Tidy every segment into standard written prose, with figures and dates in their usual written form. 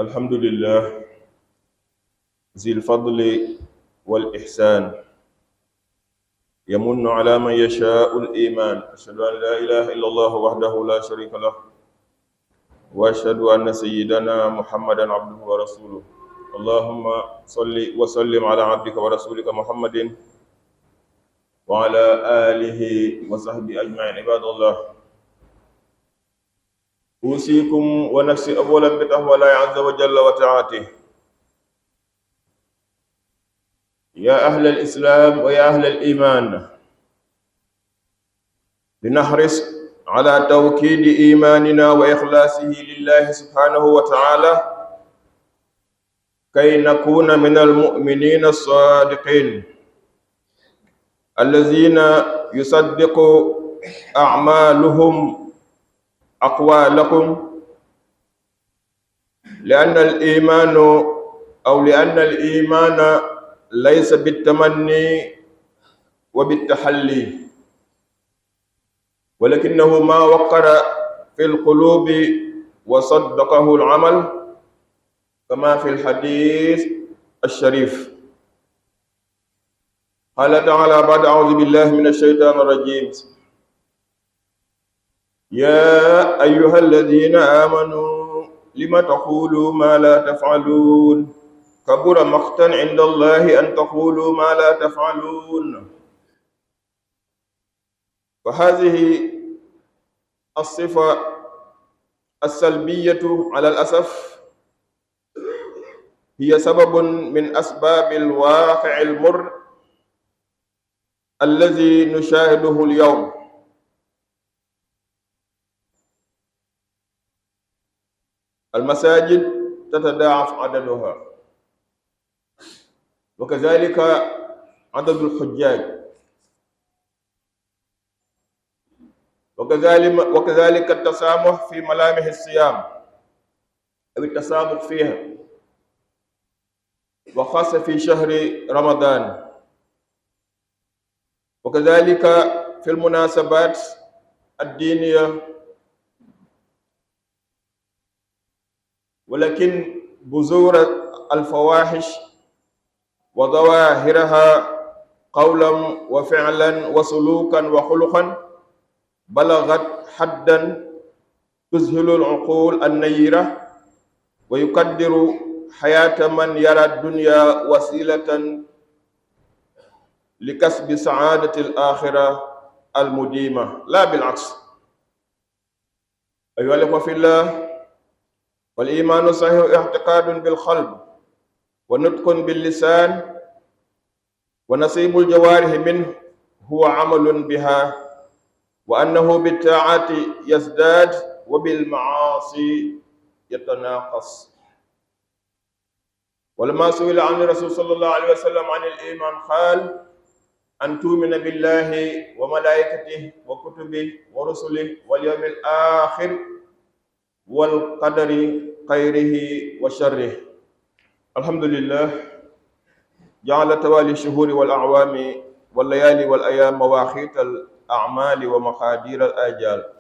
الحمد لله ذي الفضل والإحسان يمن على من يشاء الإيمان. أشهد أن لا إله إلا الله وحده لا شريك له وأشهد أن سيدنا محمدا عبده ورسوله. اللهم صل وسلم على عبدك ورسولك محمد وعلى آله وصحبه أجمعين. عباد الله، أوصيكم ونفسي أولا بتقوى الله عز وجل وطاعته. يا أهل الإسلام ويا أهل الإيمان، لنحرص على توكيد إيماننا وإخلاصه لله سبحانه وتعالى كي نكون من المؤمنين الصادقين الذين يصدق أعمالهم أقوالكم، لأن الإيمان ليس بالتمني وبالتحلي، ولكنه ما وقر في القلوب وصدقه العمل، كما في الحديث الشريف. قال تعالى بعد: أعوذ بالله من الشيطان الرجيم: يا أيها الذين آمنوا لم تقولوا ما لا تفعلون كبر مقتا عند الله أن تقولوا ما لا تفعلون. فهذه الصفة السلبية على الأسف هي سبب من أسباب الواقع المر الذي نشاهده اليوم. المساجد تتضاعف عددها، وكذلك عدد الحجاج، وكذلك التسامح في ملامح الصيام أو التسابق فيها، وخاصة في شهر رمضان، وكذلك في المناسبات الدينية. ولكن بذور الفواحش وظواهرها قولا وفعلا وسلوكا وخلقا بلغت حدا تذهل العقول النيرة، ويقدر حياة من يرى الدنيا وسيلة لكسب سعادة الآخرة المديمة، لا بالعكس. أيها الأخوة في الله، والإيمان صحيح اعتقاد بالقلب ونطق باللسان ونصيب الجوارح منه هو عمل بها، وأنه بالطاعات يزداد وبالمعاصي يتناقص. ولما سئل عن الرسول صلى الله عليه وسلم عن الإيمان قال: أن تؤمن بالله وملائكته وكتبه ورسله واليوم الآخر والقدر خيره وشره. الحمد لله جعل توالي الشهور والأعوام والليالي والأيام مواقيت الأعمال ومقادير الآجال.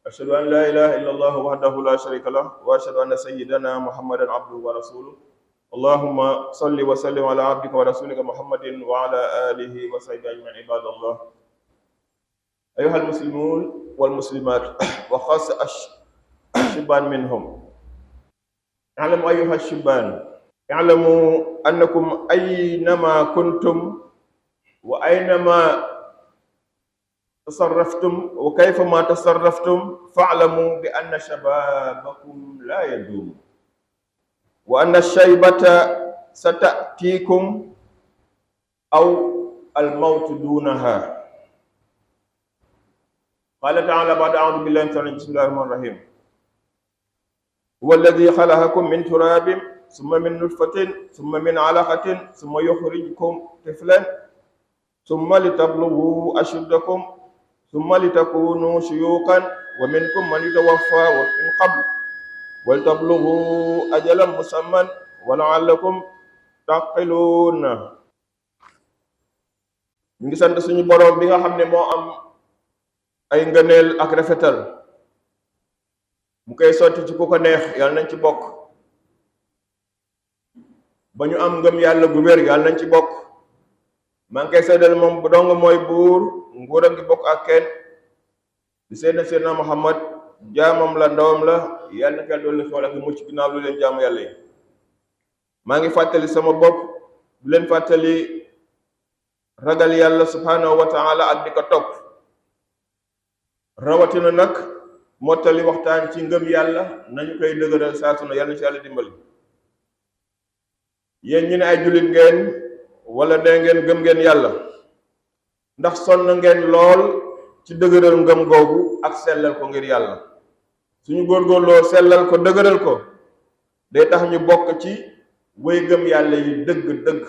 أشهد أن لا إله إلا الله وحده لا شريك له، وأشهد أن سيدنا محمدا عبده ورسوله. اللهم صل وسلم على عبدك ورسولك محمد وعلى آله وصحبه أجمعين. عباد الله، أيها المسلمون والمسلمات، وخاصة الشبان منهم، اعلموا أيها الشبان، اعلموا أنكم أينما كنتم وأينما تصرفتم وكيفما تصرفتم فاعلموا بأن شبابكم لا يدوم، وأن الشيبة ستأتيكم أو الموت دونها. قال تعالى بعد: أعوذ بالله من الشيطان الرجيم، بسم الله الرحمن الرحيم: هو الذي خلقكم من تراب ثم من نطفة ثم من علقة ثم يخرجكم طفلا ثم لتبلغوا أشدكم ثم لتكونوا شيوخا ومنكم من يتوفى من قبل ولتبلغوا أجلا مسمى ولعلكم تعقلون. ñu ngi sant suñu borom bi nga xam ne moo am ay ngëneel ak rafetal, mu koy sotti ci ku ko neex, yàlla nañ ci bokk. ba ñu am ngëm yàlla gu wér yàlla nañ ci bokk. maa ngi koy seedal moom bu dong mooy buur nguuram gi bokk ak kenn di seydina Muhammad jaamam la ndawam la yàlla na ko dolli xewal ak mucc ginnaaw lu leen jaamu yàlla yi. maa ngi fàttali sama bopp du leen fàttali ragal yàlla subhanahu wa taala ak di ko topp rawatina nag mottali waxtaan ci ngëm yàlla nañu koy dëgëral saa su ne yàlla na ci yàlla dimbali. yéen ñu ne ay jullit ngeen wala dee ngeen gëm ngeen yàlla ndax sonn ngeen lool ci dëgëral ngëm googu ak sellal ko ngir yàlla. suñu góorgóorloo sellal ko dëgëral ko day tax ñu bokk ci wéy gëm yàlla yi dëgg-dëgg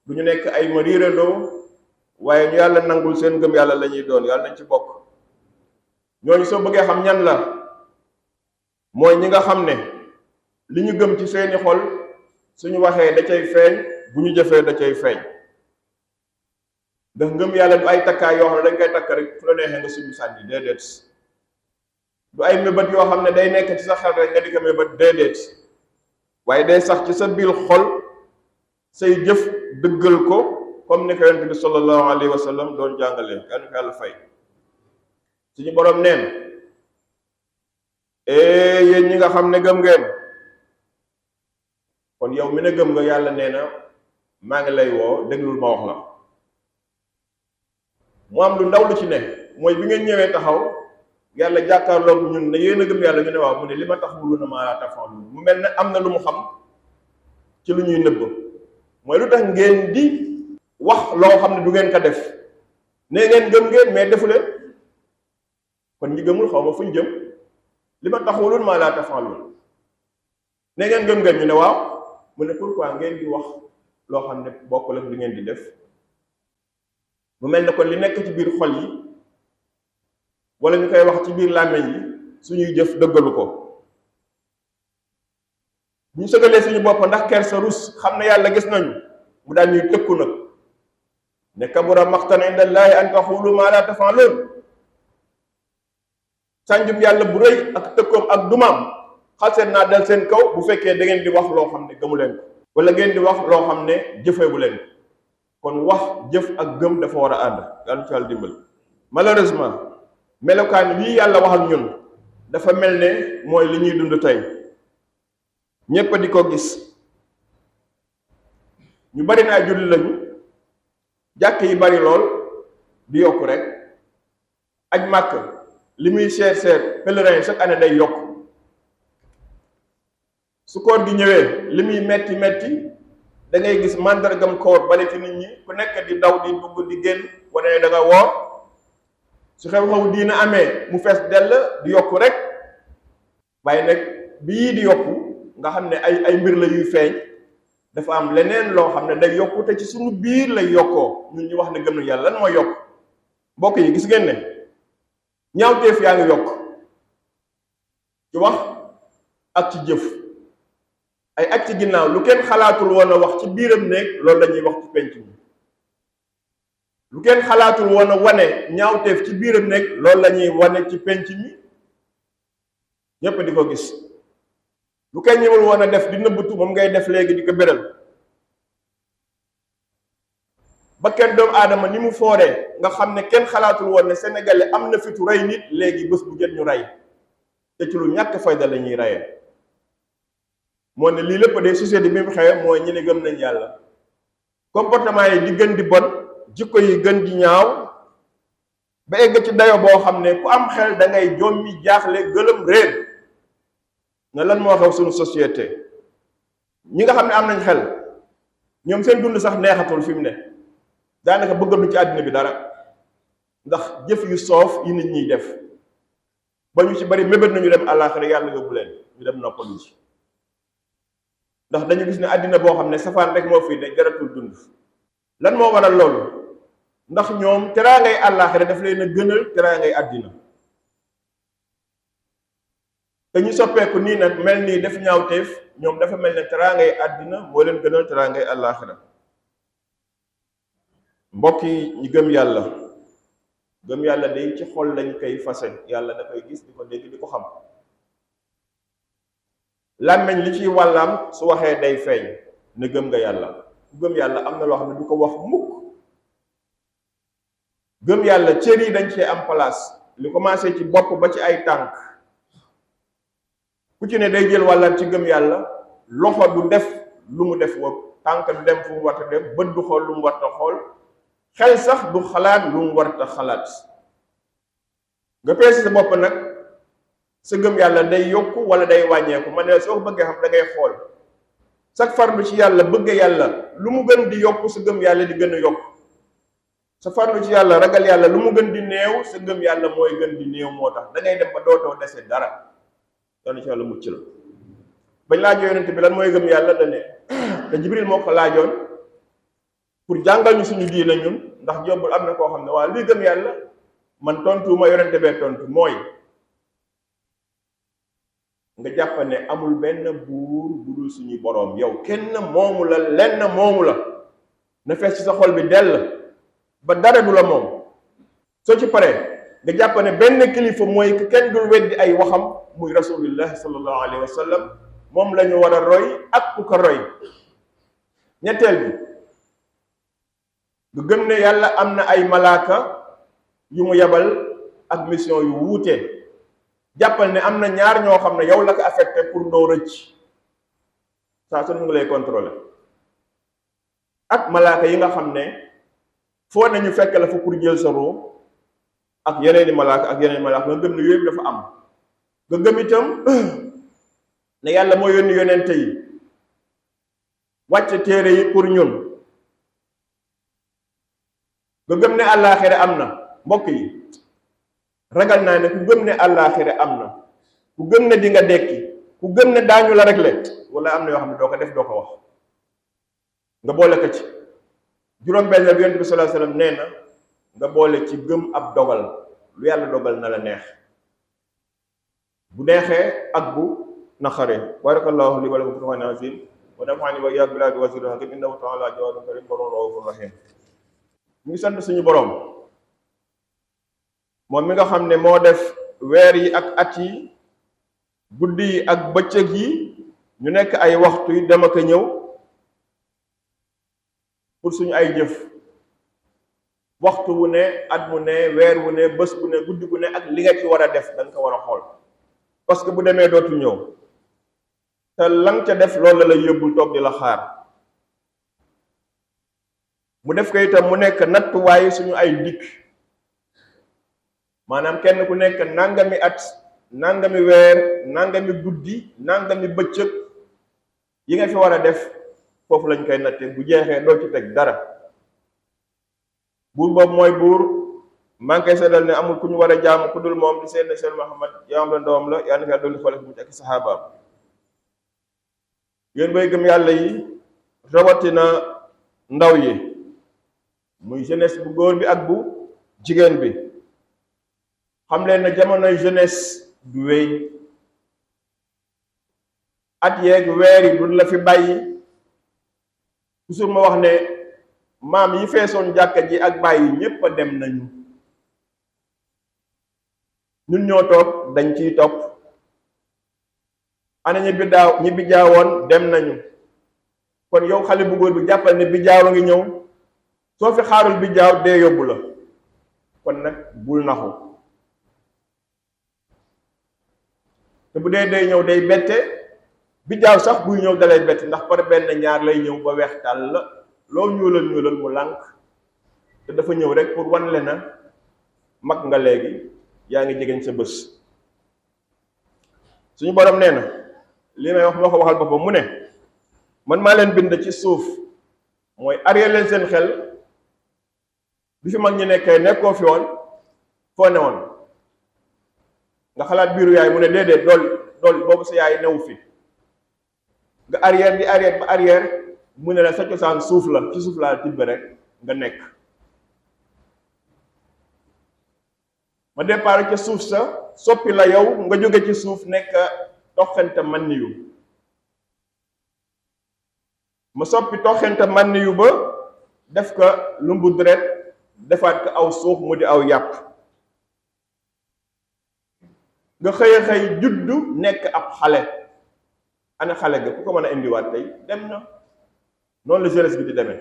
du ñu nekk ay ma riirandoo waaye ñu yàlla nangul seen gëm yàlla la ñuy doon yàlla nañ ci bokk. ñooñu soo bëggee xam ñan la mooy ñi nga xam ne li ñu gëm ci seeni xol suñu waxee da cay feeñ bu ñu jëfee da cay feeñ. ndax ngëm yàlla du ay takkaay yoo xam ne dañ koy takk rek fu la neexee nga suñu sànni déedéet. du ay mébét yoo xam ne day nekk ci sa xel rek nga di ko mébét déedéet waaye day sax ci sa biir xol say jëf dëggal ko comme ni ko yonent bi sallallahu alayhi wa sallam doon jàngalee yàlla ko yàlla fay. suñu borom neen yéen ñi nga xam ne gëm ngeen kon yow mi ne gëm nga yàlla nee na maa ngi lay woo déglul ma wax la. mu am lu ndaw lu ci ne mooy bi ngeen ñëwee taxaw yàlla jàkkaarloog ñun ne yéen a gëm yàlla ñu ne waaw mu ne li ma tax wulu na maa laa tafalu mu mel ne am na lu mu xam ci lu ñuy nëbb mooy lu tax ngeen di wax loo xam ne du ngeen ko def ne ngeen gëm ngeen mais defu leen. kon ñi gëmul xaw ma fu ñu jëm li ma tax wulu na maa laa tafalu ne ngeen gëm ngeen ñu ne waaw mu ne pourquoi ngeen di wax loo xam ne bokkul ak li ngeen di def. mu mel ne kon li nekk ci biir xol yi wala ñu koy wax ci biir làmmeñ yi suñuy jëf dëggalu ko. ñu sëgalee suñu bopp ndax kersa rus xam ne yàlla gis nañu mu daal ñuy tëkku nag ne kabura maqtan inda llaahi an taqulu maa laa taf'aluun. sànjum yàlla bu rëy ak tëkkoom ak dumaam xalseet naa dal seen kaw bu fekkee da ngeen di wax loo xam ne gëmu leen ko wala ngeen di wax loo xam ne jëfeebu leen ko. kon wax jëf ak gëm dafa war a ànd yàlla ci yàlla dimbal. malheureusement melokaan lii yàlla waxal ñun dafa mel ne mooy li ñuy dund tey ñépp di ko gis. ñu bari naa julli lañu jàkk yi bari lool di yokk rek aj màkk li muy seer pèlerin yi chaque année day yokk. su koor gi ñëwee li muy metti da ngay gis màndargam koor bari ci nit ñi ku nekk di daw di dugg di génn wane ne da nga woor. su xew-xew diina amee mu fees dell di yokku rek waaye nag bii di yokku nga xam ne ay mbir la yuy feeñ dafa am leneen loo xam ne day yokku te ci suñu biir lay yokkoo ñun ñu wax ne gëm na yàlla lan mooy yokk. mbokk yi gis ngeen ne ñaawteef yaa ngi yokk ci wax ak ci jëf. ay at ci ginnaaw lu kenn xalaatul woon a wax ci biiram néeg loolu lañuy wax ci penc mi. lu kenn xalaatul woon a wane ñaawteef ci biiram néeg loolu lañuy wane ci penc mi ñépp di ko gis. lu kenn ñëwul woon a def di nëbbatu moom ngay def léegi di ko béral. ba kenn doomu aadama ni mu fooree nga xam ne kenn xalaatul woon ne sénégalais am na fitu rey nit léegi bés bu jot ñu rey te ci lu ñàkk fayda la ñuy reyee. moo ne lii lépp de société bi mu xewee mooy ñi ne gëm nañ yàlla comportement yi di gën di bon jikko yi gën di ñaaw ba egg ci dayo boo xam ne ku am xel da ngay jommi jaaxle gëlëm réer na lan moo xew suñu société. ñi nga xam ne am nañ xel ñoom seen dund sax neexatul fi mu ne daanaka bëggatuñ ci àddina bi dara ndax jëf yu soof yi nit ñiy def ba ñu ci bari mébét nañu dem àllaaxira yàlla yóbbu leen ñu dem noppalu ci. ndax dañu gis ne àddina boo xam ne safaan rek moo fii ne jaratul dund. lan moo waral loolu ndax ñoom teraangay àllaaxira daf leen a gënal teraangay àddina. te ñu soppeeku nii nag mel nii def ñaawteef ñoom dafa mel ne teraangay àddina moo leen gënal teraangay àllaaxira. mbokk yi ñu gëm yàlla day ci xol lañ koy fase yàlla da koy gis di ko dégg di ko xam. làmmeñ li ciy wàllaam su waxee day feeñ ne gëm nga yàlla. ku gëm yàlla am na loo xam ne du ko wax mukk. gëm yàlla cër yi dañ cee am place, li commencé ci bopp ba ci ay tànk. ku ci ne day jël wàllam ci gëm yàlla. loxo du def lu mu def wopp, tànk du dem fu mu war a def, bët du xool lu mu war a xool, xel sax du xalaat lu mu war a xalaat. nga peese sa bopp nag, sa gëm yàlla day yokku wala day wàññeeku. ma ne soo ko bëggee xam da ngay xool sax farlu ci yàlla, bëgg yàlla lu mu gën di yokku, sa gëm yàlla di gën a yokku. sa farlu ci yàlla, ragal yàlla lu mu gën di néew, sa gëm yàlla mooy gën di néew. moo tax da ngay dem ba dootoo dese dara. yoonu ci yàlla mucc la. bañ laajoo yonent bi lan mooy gëm yàlla da ne te Jibril moo ko laajoon pour jàngal ñu suñu diina ñun, ndax jombul am na koo xam ne waa luy gëm yàlla, man tontu ma yonent bee tontu, mooy nga jàpp ne amul benn buur bu dul suñuy boroom, yow kenn moomu la, lenn moomu la, na fees ci sa xol bi dell ba dara du la moom. soo ci paree nga jàpp ne benn kilifa mooy que kenn dul weddi ay waxam, muy rasulullah sallallahu alayhi wa sallam, moom la ñu war a roy ak ku ko roy. ñetteel bi nga gëm ne yàlla am na ay malaaka yu mu yabal ak mission yu wuute. jàppal ne am na ñaar ñoo xam ne yow la ko affecté pour doo rëcc, saa su ñu ngi lay contrôler. ak malaaka yi nga xam ne foo nañu fekk la fa pour jël sa ruu, ak yeneeni malaaka ak yeneeni malaaka. nga gëm ne yooyu dafa am. nga gëm itam ne yàlla moo yónni yonente yi, wàcce téere yi pour ñun. nga gëm ne àllaaxira am na. mbokk yi, ragal naa ne ku gëm ne àllaaxira am na, ku gëm ne di nga dekki, ku gëm ne daañu la réglé, wala am na yoo xam ne doo ko def, doo ko wax. nga boole ko ci juróom-benn bi yonent bi sallallahu alayhi wasallam nee na nga boole ci gëm ab dogal. lu yàlla dogal na la neex, bu neexee ak bu naqaree. barakallahu li wa lakum fil qur'anil azim wa nafa'ani wa iyyakum billahi wa zikril hakim innahu ta'ala jawadun karim rahmanur rahim. ñu ngi sant suñu borom moom mi nga xam ne moo def weer yi ak at yi, guddi yi ak bëccëg yi ñu nekk ay waxtu yu dem ak a ñëw pour suñu ay jëf. waxtu wu ne, at mu ne, weer wu ne, bés bu ne, guddi gu ne, ak li nga ci war a def da nga ko war a xool, parce que bu demee dootu ñëw te lang ca def loolu la lay yóbbul toog di la xaar. mu def ko itam mu nekk nattuwaay suñu ay dikk, maanaam kenn ku nekk nangami at, nangami weer, nangami guddi, nangami bëccëg yi nga fi war a def, foofu lañ koy natte. bu jeexee doo ci teg dara. buur boobu mooy buur, maa ngi koy seddal ne amul ku ñu war a jaamu ku dul moom, di seedne seen Muhammad jaam la ndawam la, yàlla na fi dolli xoole mu ak saxaabaam. yéen bay gëm yàlla yi, rawatina ndaw yi, muy jeunesse bu góor bi ak bu jigéen bi, xam leen ne jamonoy jeunesse du wéy. at yeeg weer yi duñ la fi bàyyi. toujours ma wax ne maam yi feesoon jàkka ji ak bàyyi ñépp a dem nañu, ñun ñoo toog dañ ciy topp. ana ñi bi jaawoon dem nañu. kon yow xale bu góor bi jàppal ne bi jaaw a ngi ñëw, soo fi xaarul bi jaaw dee yóbbu la. kon nag bul naxu, te bu dee day ñëw day bette. bi jaaw sax buy ñëw dalay bett, ndax par benn ñaar lay ñëw ba weex tàll la, loo ñuulal mu lànk. te dafa ñëw rek pour wan le na mag nga léegi, yaa ngi jegeñ sa bés. suñu borom nee na, li may wax moo ko waxal boppam, mu ne man maa leen bind ci suuf, mooy arrière leen seen xel. bi fi mag ñi nekkee nekkoo fi woon, foo ne woon nga xalaat biiru yaay, mu ne déedéet dool boobu sa yaay newu fi. nga arrière di arrière ba arrière, mu ne la sa cosaan suuf la, ci suuf laa tibbe rek nga nekk. ma départ ca suuf sa soppi la yow nga jóge ci suuf nekk toxante manniyu. ma soppi toxante manniyu ba def ko lumbu deret, defaat ko aw suuf mu di aw yàpp. nga xëy a xëy juddu nekk ab xale. ana xale ga ku ko mën a indiwaat tey? dem na. noonu la jeunesse bi di demee.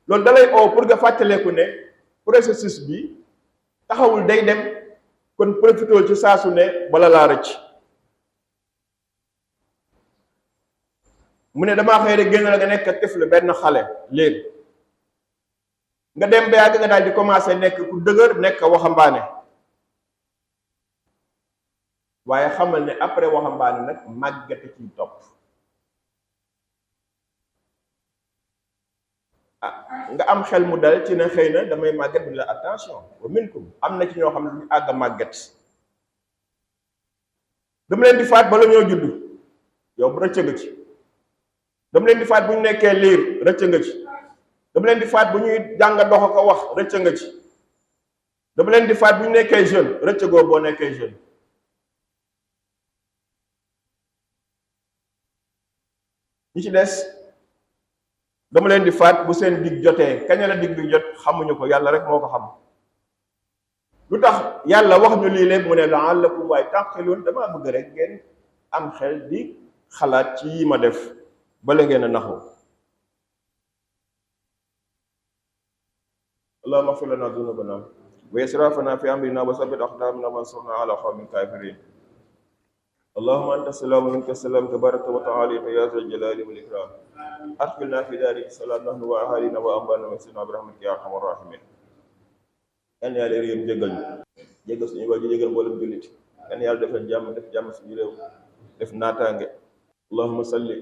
loolu dalay oo pour nga fàttaleeku ne processus bi taxawul day dem, kon profitool ci saasu ne bala laa rëcc. mu ne damaa xëy rek génn la nga nekk tifle benn xale léegi nga dem ba yàgg nga daal di commencé nekk ku dëgër, nekk waxambaane. waaye xamal ne après waxambaane nag màggate ciy topp. nga am xel mu dal ci ne xëy na damay màggat bi la attention wa minkum am na ci ñoo xam ne ñu àgg màggat dama leen di faat bala ñoo judd, yow bu rëcc nga ci. dama leen di faat bu ñu nekkee liir, rëcc nga ci. dama leen di faat bu ñuy jàng dox ko wax, rëcc nga ci. dama leen di faat bu ñu nekkee jeune, rëcc goo boo nekkee jeune. ñi ci des dama leen di faat bu seen dig jotee. kañ la dig bi jot xamuñu ko, yàlla rek moo ko xam. lu tax yàlla wax ñu lii lépp mu ne la'allakum waaye taqilun, damaa bëgg rek ngeen am xel di xalaat ci yi ma def bala ngeen a naxu. allahumma ighfir lana dhunubana wa israfana fi amrina wa sabbit aqdamana wansurna ala qawmil kafirin. اللهم أنت السلام ومنك السلام تبارك وتعالى يا ذا الجلال والإكرام. أدخلنا في دار السلام نحن وأهالينا وأنبانا وسيدنا برحمتك يا أرحم الراحمين. yan yàlla réew jégal ñu jégal suñu waajur jégal mboolem jullit. yan yàlla defal jàmm, def jàmm suñu réew, def naataange. allahumma salli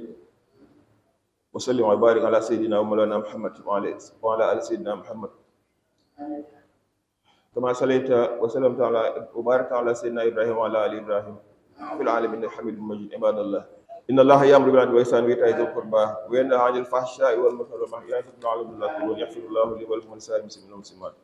wa sallim wa barik ala sayyidina wa mawlana muhammad wa ala ali sayyidina muhammad kama sallayta wa sallamta ala wa barakta ala sayyidina ibrahim wa ala ali ibrahim في العالمين حميد مجيد. عباد الله إن الله يأمر بالعدل والإحسان وإيتاء ذي القربى وينهى عن الفحشاء والمنكر والبغي يعظكم لعلكم تذكرون. يغفر الله لي ولكم ولسائر المسلمين والمسلمات.